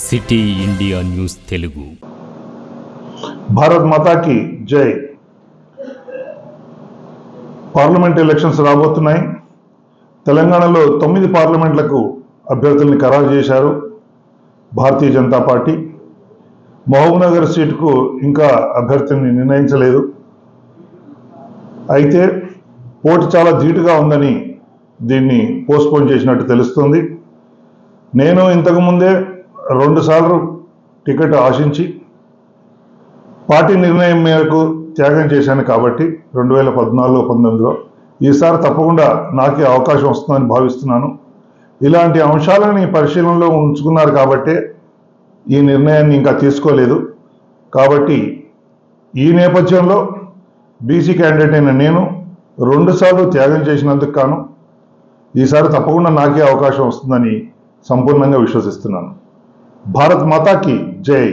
City India news Telugu. Bharat మాతాకి జై. Parliament elections రాబోతున్నాయి. తెలంగాణలో 9 పార్లమెంట్లకు అభ్యర్థుల్ని ఖరారు చేశారు భారతీయ జనతా పార్టీ. మహబూబ్నగర్ సీటుకు ఇంకా అభ్యర్థిని నిర్ణయించలేదు. అయితే పోటీ చాలా ధీటుగా ఉందని దీన్ని పోస్ట్పోన్ చేసినట్టు తెలుస్తుంది. నేను ఇంతకుముందే 2 సార్లు టికెట్ ఆశించి పార్టీ నిర్ణయం మేరకు త్యాగం చేశాను కాబట్టి 2014-19లో ఈసారి తప్పకుండా నాకే అవకాశం వస్తుందని భావిస్తున్నాను. ఇలాంటి అంశాలని పరిశీలనలో ఉంచుకున్నారు కాబట్టే ఈ నిర్ణయాన్ని ఇంకా తీసుకోలేదు. కాబట్టి ఈ నేపథ్యంలో బీసీ క్యాండిడేట్ అయిన నేను 2 సార్లు త్యాగం చేసినందుకు గాను ఈసారి తప్పకుండా నాకే అవకాశం వస్తుందని సంపూర్ణంగా విశ్వసిస్తున్నాను. భారత్ మాతాకి జై.